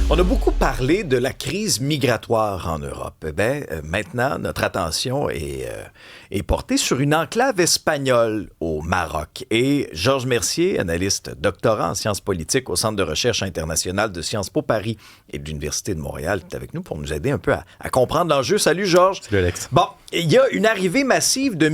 On a beaucoup parlé de la crise migratoire en Europe. Eh bien, maintenant, notre attention est portée sur une enclave espagnole au Maroc. Et Georges Mercier, analyste doctorant en sciences politiques au Centre de recherche internationale de Sciences Po Paris et de l'Université de Montréal, est avec nous pour nous aider un peu à comprendre l'enjeu. Salut Georges. Salut Alex. Bon, il y a une arrivée massive de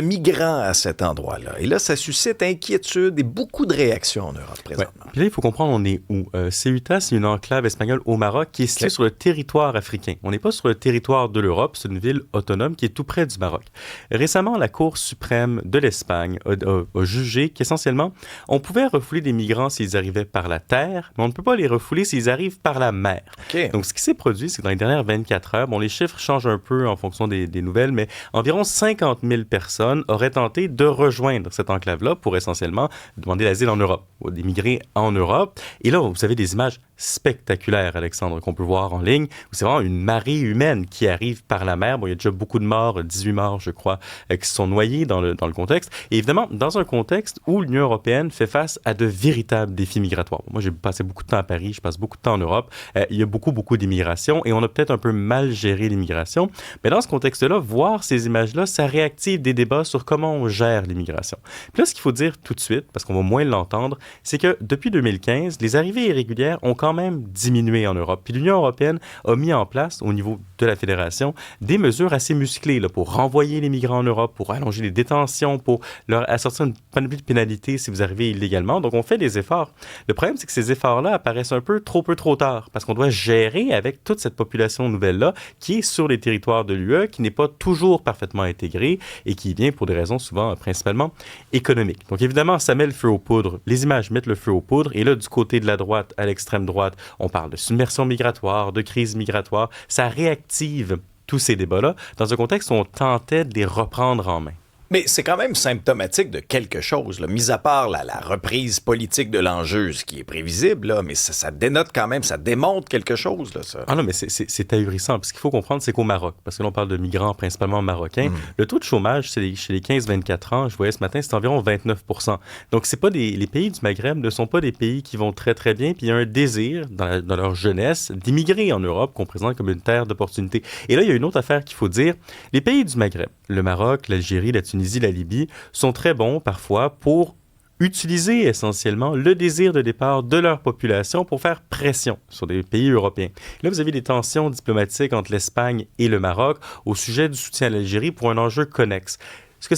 migrants à cet endroit-là. Et là, ça suscite inquiétude et beaucoup de réactions en Europe présentement. Ouais. Puis là, il faut comprendre on est où. Ceuta, c'est une enclave espagnole au Maroc qui est située sur le territoire africain. On n'est pas sur le territoire de l'Europe, c'est une ville autonome qui est tout près du Maroc. Récemment, la Cour suprême de l'Espagne a jugé qu'essentiellement, on pouvait refouler des migrants s'ils arrivaient par la terre, mais on ne peut pas les refouler s'ils arrivent par la mer. Okay. Donc, ce qui s'est produit, c'est que dans les dernières 24 heures, bon, les chiffres changent un peu en fonction des nouvelles, mais environ 50 000 personnes auraient tenté de rejoindre cette enclave-là pour essentiellement demander l'asile en Europe, ou d'émigrer en Europe. Et là, vous avez des images spectaculaires, Alexandre, qu'on peut voir en ligne, où c'est vraiment une marée humaine qui arrive par la mer. Bon, il y a déjà beaucoup de morts, 18 morts, je crois, qui sont noyés dans le contexte. Et évidemment, dans un contexte où l'Union européenne fait face à de véritables défis migratoires. Moi, j'ai passé beaucoup de temps à Paris, je passe beaucoup de temps en Europe. Il y a beaucoup d'immigration et on a peut-être un peu mal géré l'immigration. Mais dans ce contexte-là, voir ces images-là, ça réactive des débats sur comment on gère l'immigration. Puis là, ce qu'il faut dire tout de suite, parce qu'on va moins l'entendre, c'est que depuis 2015, les arrivées irrégulières ont quand même diminué en Europe. Puis l'Union européenne a mis en place, au niveau de la Fédération, des mesures assez musclées là, pour renvoyer les migrants en Europe, pour allonger les détentions, pour leur assortir une panoplie de pénalités si vous arrivez illégalement. Donc, on fait des efforts. Le problème, c'est que ces efforts-là apparaissent un peu trop tard, parce qu'on doit gérer avec toute cette population nouvelle-là qui est sur les territoires de l'UE, qui n'est pas toujours parfaitement intégrée et qui vient pour des raisons souvent principalement économiques. Donc, évidemment, ça met le feu aux poudres. Les images mettent le feu aux poudres. Et là, du côté de la droite, à l'extrême droite, on parle de submersion migratoire, de crise migratoire. Ça réactive tous ces débats-là dans un contexte où on tentait de les reprendre en main. Mais c'est quand même symptomatique de quelque chose, là. Mis à part la reprise politique de l'enjeu, ce qui est prévisible, là, mais ça dénote quand même, ça démontre quelque chose. Là, ça. Ah non, mais c'est ahurissant. Puis ce qu'il faut comprendre, c'est qu'au Maroc, parce que là, on parle de migrants principalement marocains, le taux de chômage chez les 15-24 ans, je voyais ce matin, c'est environ 29 %. Donc, c'est pas les pays du Maghreb ne sont pas des pays qui vont très, très bien. Puis il y a un désir dans leur jeunesse d'immigrer en Europe qu'on présente comme une terre d'opportunité. Et là, il y a une autre affaire qu'il faut dire. Les pays du Maghreb, le Maroc, l'Algérie, la Tunisie, la Libye, sont très bons parfois pour utiliser essentiellement le désir de départ de leur population pour faire pression sur des pays européens. Là, vous avez des tensions diplomatiques entre l'Espagne et le Maroc au sujet du soutien à l'Algérie pour un enjeu connexe. Ce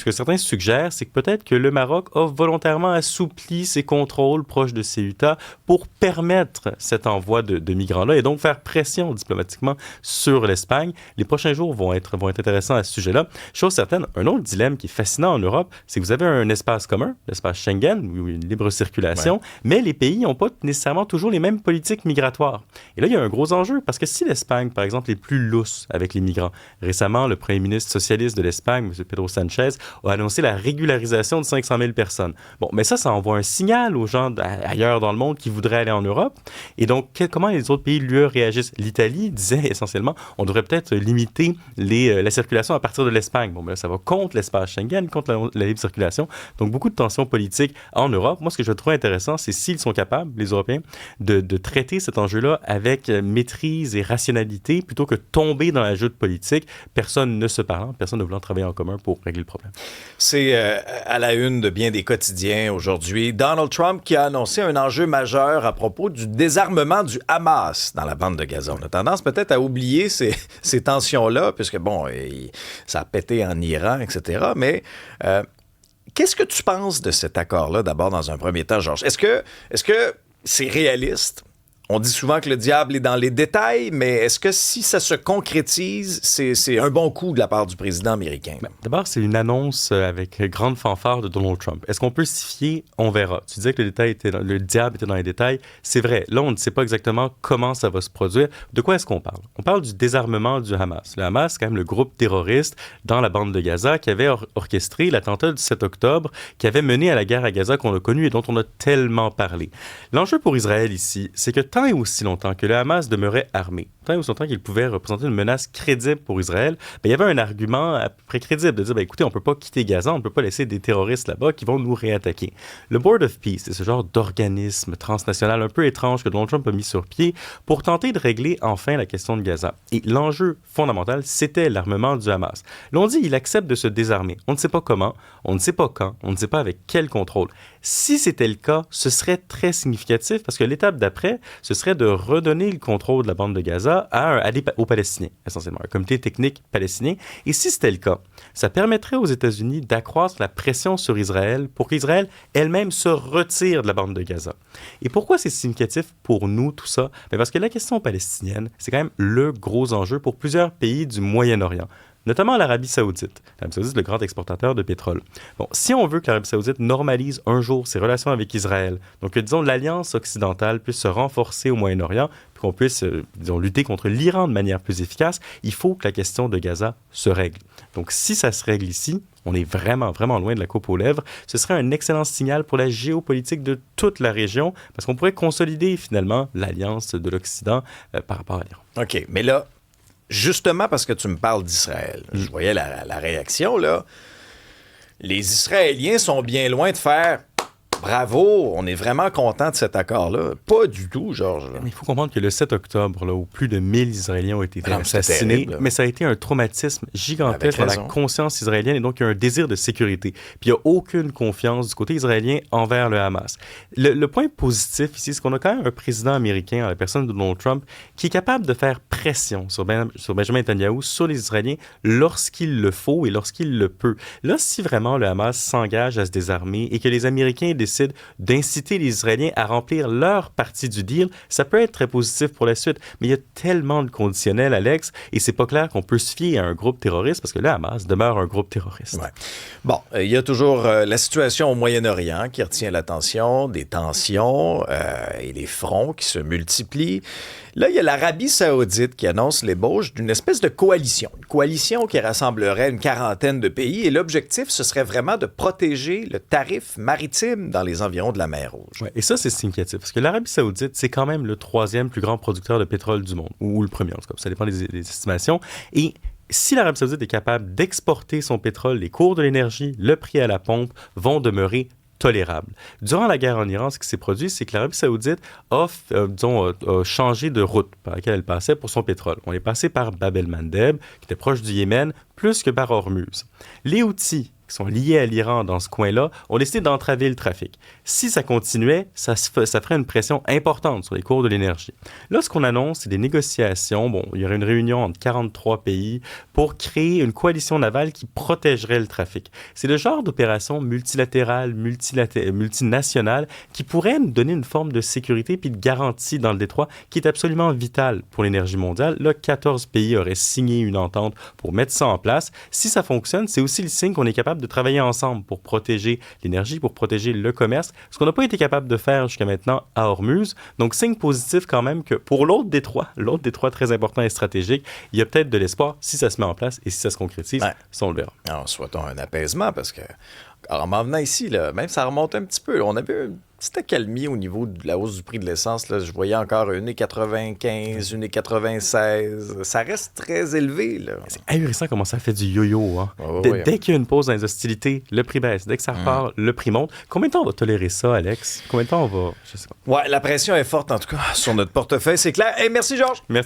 que certains suggèrent, c'est que peut-être que le Maroc a volontairement assoupli ses contrôles proches de Ceuta pour permettre cet envoi de migrants-là et donc faire pression diplomatiquement sur l'Espagne. Les prochains jours vont être intéressants à ce sujet-là. Chose certaine, un autre dilemme qui est fascinant en Europe, c'est que vous avez un espace commun, l'espace Schengen, où il y a une libre circulation, mais les pays n'ont pas nécessairement toujours les mêmes politiques migratoires. Et là, il y a un gros enjeu, parce que si l'Espagne, par exemple, est plus lousse avec les migrants, récemment, le premier ministre socialiste de l'Espagne, M. Pedro Sanchez, a annoncé la régularisation de 500 000 personnes. Bon, mais ça envoie un signal aux gens ailleurs dans le monde qui voudraient aller en Europe. Et donc, comment les autres pays de l'UE réagissent? L'Italie disait essentiellement, on devrait peut-être limiter la circulation à partir de l'Espagne. Bon, mais ça va contre l'espace Schengen, contre la libre circulation. Donc, beaucoup de tensions politiques en Europe. Moi, ce que je trouve intéressant, c'est s'ils sont capables, les Européens, de traiter cet enjeu-là avec maîtrise et rationalité, plutôt que tomber dans la joute politique, personne ne se parlant, personne ne voulant travailler en commun pour régler le problème. C'est à la une de bien des quotidiens aujourd'hui. Donald Trump qui a annoncé un enjeu majeur à propos du désarmement du Hamas dans la bande de Gaza. On a tendance peut-être à oublier ces tensions-là, puisque, bon, ça a pété en Iran, etc. Mais qu'est-ce que tu penses de cet accord-là, d'abord, dans un premier temps, Georges? Est-ce que c'est réaliste? On dit souvent que le diable est dans les détails, mais est-ce que si ça se concrétise, c'est un bon coup de la part du président américain? D'abord, c'est une annonce avec grande fanfare de Donald Trump. Est-ce qu'on peut s'y fier? On verra. Tu disais que le diable était dans les détails. C'est vrai. Là, on ne sait pas exactement comment ça va se produire. De quoi est-ce qu'on parle? On parle du désarmement du Hamas. Le Hamas, c'est quand même le groupe terroriste dans la bande de Gaza qui avait orchestré l'attentat du 7 octobre, qui avait mené à la guerre à Gaza qu'on a connue et dont on a tellement parlé. L'enjeu pour Israël ici, c'est que tant et aussi longtemps que le Hamas demeurait armé, tant et aussi longtemps qu'il pouvait représenter une menace crédible pour Israël, il y avait un argument à peu près crédible de dire, écoutez, on ne peut pas quitter Gaza, on ne peut pas laisser des terroristes là-bas qui vont nous réattaquer. Le Board of Peace, c'est ce genre d'organisme transnational un peu étrange que Donald Trump a mis sur pied pour tenter de régler enfin la question de Gaza. Et l'enjeu fondamental, c'était l'armement du Hamas. Là, on dit qu'il accepte de se désarmer. On ne sait pas comment, on ne sait pas quand, on ne sait pas avec quel contrôle. Si c'était le cas, ce serait très significatif parce que l'étape d'après, ce serait de redonner le contrôle de la bande de Gaza aux Palestiniens, essentiellement, un comité technique palestinien. Et si c'était le cas, ça permettrait aux États-Unis d'accroître la pression sur Israël pour qu'Israël elle-même se retire de la bande de Gaza. Et pourquoi c'est significatif pour nous, tout ça? Parce que la question palestinienne, c'est quand même le gros enjeu pour plusieurs pays du Moyen-Orient, notamment l'Arabie Saoudite. L'Arabie Saoudite est le grand exportateur de pétrole. Bon, si on veut que l'Arabie Saoudite normalise un jour ses relations avec Israël, donc que, disons, l'Alliance occidentale puisse se renforcer au Moyen-Orient, puis qu'on puisse, lutter contre l'Iran de manière plus efficace, il faut que la question de Gaza se règle. Donc, si ça se règle ici, on est vraiment, vraiment loin de la coupe aux lèvres. Ce serait un excellent signal pour la géopolitique de toute la région, parce qu'on pourrait consolider, finalement, l'alliance de l'Occident par rapport à l'Iran. OK, mais là, justement parce que tu me parles d'Israël, je voyais la réaction, là. Les Israéliens sont bien loin de faire « Bravo, on est vraiment content de cet accord-là ». Pas du tout, Georges. Il faut comprendre que le 7 octobre, là, où plus de 1000 Israéliens ont été assassinés, mais ça a été un traumatisme gigantesque dans la conscience israélienne et donc il y a un désir de sécurité. Puis il n'y a aucune confiance du côté israélien envers le Hamas. Le point positif ici, c'est qu'on a quand même un président américain, à la personne de Donald Trump, qui est capable de faire pression sur Benjamin Netanyahou, sur les Israéliens, lorsqu'il le faut et lorsqu'il le peut. Là, si vraiment le Hamas s'engage à se désarmer et que les Américains décident d'inciter les Israéliens à remplir leur partie du deal, ça peut être très positif pour la suite. Mais il y a tellement de conditionnels, Alex, et c'est pas clair qu'on peut se fier à un groupe terroriste parce que le Hamas demeure un groupe terroriste. Ouais. Bon, il y a toujours la situation au Moyen-Orient qui retient l'attention, des tensions et les fronts qui se multiplient. Là, il y a l'Arabie Saoudite qui annonce l'ébauche d'une espèce de coalition. Une coalition qui rassemblerait une quarantaine de pays et l'objectif, ce serait vraiment de protéger le tarif maritime dans les environs de la mer Rouge. Ouais, et ça, c'est significatif parce que l'Arabie Saoudite, c'est quand même le 3e plus grand producteur de pétrole du monde, ou le premier en tout cas, ça dépend des estimations. Et si l'Arabie Saoudite est capable d'exporter son pétrole, les cours de l'énergie, le prix à la pompe vont demeurer tolérable. Durant la guerre en Iran, ce qui s'est produit, c'est que l'Arabie Saoudite a changé de route par laquelle elle passait pour son pétrole. On est passé par Bab el-Mandeb, qui était proche du Yémen, plus que par Hormuz. Les Houthis, qui sont liés à l'Iran dans ce coin-là, ont décidé d'entraver le trafic. Si ça continuait, ça ferait une pression importante sur les cours de l'énergie. Là, ce qu'on annonce, c'est des négociations. Bon, il y aurait une réunion entre 43 pays pour créer une coalition navale qui protégerait le trafic. C'est le genre d'opération multilatérale, multinationale, qui pourrait nous donner une forme de sécurité puis de garantie dans le détroit qui est absolument vitale pour l'énergie mondiale. Là, 14 pays auraient signé une entente pour mettre ça en place. Si ça fonctionne, c'est aussi le signe qu'on est capable de travailler ensemble pour protéger l'énergie, pour protéger le commerce, ce qu'on n'a pas été capable de faire jusqu'à maintenant à Hormuz. Donc, signe positif quand même que pour l'autre détroit très important et stratégique, il y a peut-être de l'espoir si ça se met en place et si ça se concrétise, ça on le verra. Alors, souhaitons un apaisement parce que, en m'en venant ici, là, même ça remonte un petit peu. Là, on avait une petite accalmie au niveau de la hausse du prix de l'essence. Là. Je voyais encore 1,95, 1,96. Ça reste très élevé. Là. C'est ahurissant comment ça fait du yo-yo. Hein? Dès qu'il y a une pause dans les hostilités, le prix baisse. Dès que ça repart, le prix monte. Combien de temps on va tolérer ça, Alex? Combien de temps on va... Je sais pas. Ouais, la pression est forte, en tout cas, sur notre portefeuille. C'est clair. Hey, merci, Georges. Merci.